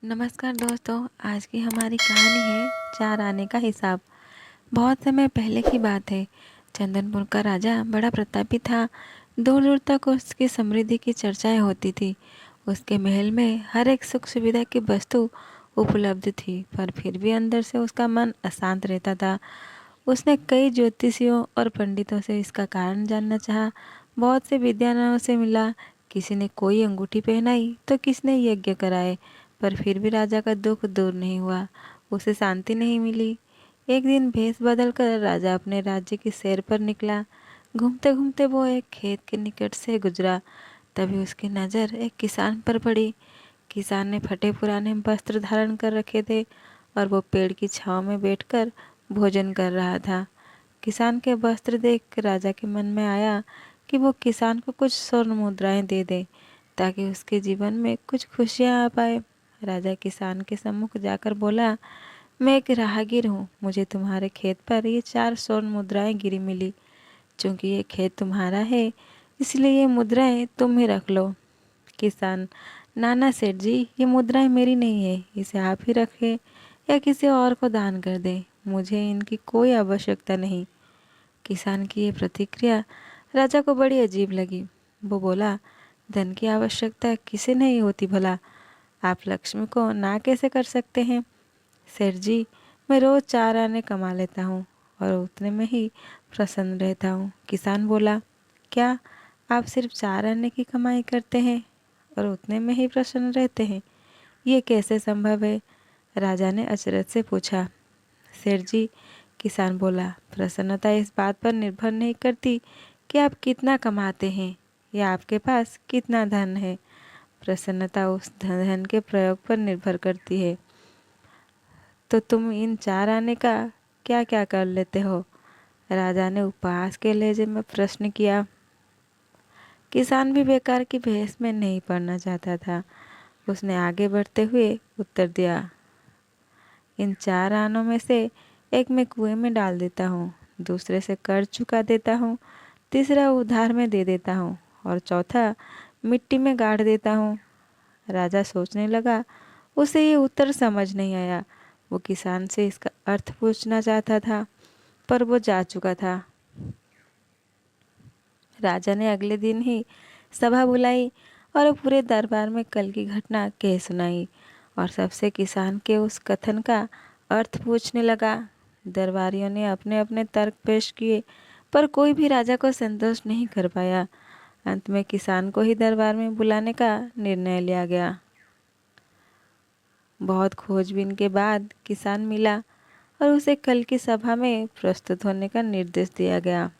नमस्कार दोस्तों। आज की हमारी कहानी है चार आने का हिसाब। बहुत समय पहले की बात है। चंदनपुर का राजा बड़ा प्रतापी था। दूर दूर तक उसकी समृद्धि की चर्चाएं होती थी। उसके महल में हर एक सुख सुविधा की वस्तु उपलब्ध थी, पर फिर भी अंदर से उसका मन अशांत रहता था। उसने कई ज्योतिषियों और पंडितों से इसका कारण जानना चाहा। बहुत से विद्वानों से मिला। किसी ने कोई अंगूठी पहनाई तो किसी ने यज्ञ कराए, पर फिर भी राजा का दुख दूर नहीं हुआ। उसे शांति नहीं मिली। एक दिन भेष बदलकर राजा अपने राज्य की सैर पर निकला। घूमते घूमते वो एक खेत के निकट से गुजरा। तभी उसकी नज़र एक किसान पर पड़ी। किसान ने फटे पुराने वस्त्र धारण कर रखे थे और वो पेड़ की छांव में बैठकर भोजन कर रहा था। किसान के वस्त्र देख राजा के मन में आया कि वो किसान को कुछ स्वर्ण मुद्राएं दे दे, ताकि उसके जीवन में कुछ खुशियां आ पाए। राजा किसान के सम्मुख जाकर बोला, मैं एक राहगीर हूँ। मुझे तुम्हारे खेत पर ये 4 स्वर्ण मुद्राएं गिरी मिली। चूंकि ये खेत तुम्हारा है, इसलिए ये मुद्राएं तुम ही रख लो। किसान, नाना सेठ जी, ये मुद्राएं मेरी नहीं है, इसे आप ही रखें या किसी और को दान कर दें। मुझे इनकी कोई आवश्यकता नहीं। किसान की ये प्रतिक्रिया राजा को बड़ी अजीब लगी। वो बोला, धन की आवश्यकता किसे नहीं होती भला? आप लक्ष्मी को ना कैसे कर सकते हैं? सेठ जी, मैं रोज 4 आने कमा लेता हूँ और उतने में ही प्रसन्न रहता हूँ। किसान बोला, क्या आप सिर्फ 4 आने की कमाई करते हैं और उतने में ही प्रसन्न रहते हैं? ये कैसे संभव है? राजा ने अचरज से पूछा। सेठ जी, किसान बोला, प्रसन्नता इस बात पर निर्भर नहीं करती कि आप कितना कमाते हैं या आपके पास कितना धन है। प्रसन्नता उस धन के प्रयोग पर निर्भर करती है। तो तुम इन 4 आने का क्या क्या कर लेते हो? राजा ने उपहास के लहजे में प्रश्न किया। किसान भी बेकार की बहस में नहीं पड़ना चाहता था। उसने आगे बढ़ते हुए उत्तर दिया, इन 4 आनों में से एक मैं कुएं में डाल देता हूँ, दूसरे से कर्ज चुका देता हूँ, तीसरा उधार में दे देता हूँ और चौथा मिट्टी में गाड़ देता हूँ। राजा सोचने लगा। उसे ये उत्तर समझ नहीं आया। वो किसान से इसका अर्थ पूछना चाहता था, पर वो जा चुका था। राजा ने अगले दिन ही सभा बुलाई और पूरे दरबार में कल की घटना कह सुनाई और सबसे किसान के उस कथन का अर्थ पूछने लगा। दरबारियों ने अपने अपने तर्क पेश किए, पर कोई भी राजा को संतुष्ट नहीं कर पाया। अंत में किसान को ही दरबार में बुलाने का निर्णय लिया गया। बहुत खोजबीन के बाद किसान मिला और उसे कल की सभा में प्रस्तुत होने का निर्देश दिया गया।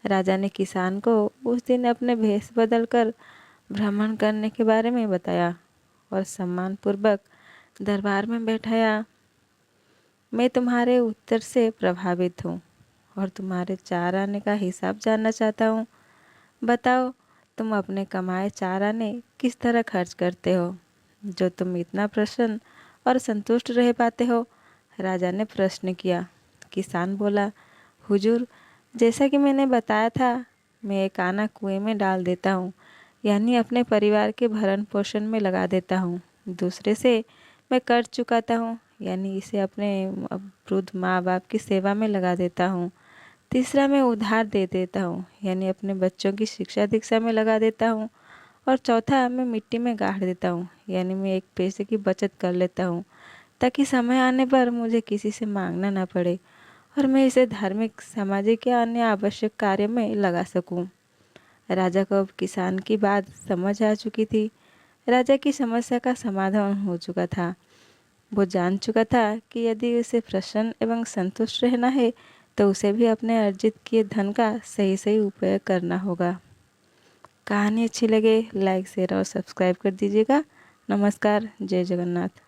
राजा ने किसान को उस दिन अपने भेष बदलकर भ्रमण करने के बारे में बताया और सम्मानपूर्वक दरबार में बैठाया। मैं तुम्हारे उत्तर से प्रभावित हूँ और तुम्हारे 4 आने का हिसाब जानना चाहता हूँ। बताओ, तुम अपने कमाए 4 आने किस तरह खर्च करते हो, जो तुम इतना प्रसन्न और संतुष्ट रह पाते हो? राजा ने प्रश्न किया। किसान बोला, हुजूर, जैसा कि मैंने बताया था, मैं एक आना कुएं में डाल देता हूँ, यानी अपने परिवार के भरण पोषण में लगा देता हूँ। दूसरे से मैं कर्ज चुकाता हूँ, यानी इसे अपने वृद्ध माँ बाप की सेवा में लगा देता हूँ। तीसरा मैं उधार दे देता हूँ, यानी अपने बच्चों की शिक्षा दीक्षा में लगा देता हूँ। और चौथा मैं मिट्टी में गाड़ देता हूँ, यानी मैं एक पैसे की बचत कर लेता हूँ, ताकि समय आने पर मुझे किसी से मांगना ना पड़े और मैं इसे धार्मिक, सामाजिक या अन्य आवश्यक कार्य में लगा सकूं। राजा को अब किसान की बात समझ आ चुकी थी। राजा की समस्या का समाधान हो चुका था। वो जान चुका था कि यदि उसे प्रसन्न एवं संतुष्ट रहना है, तो उसे भी अपने अर्जित किए धन का सही सही उपयोग करना होगा। कहानी अच्छी लगे लाइक, शेयर और सब्सक्राइब कर दीजिएगा। नमस्कार। जय जगन्नाथ।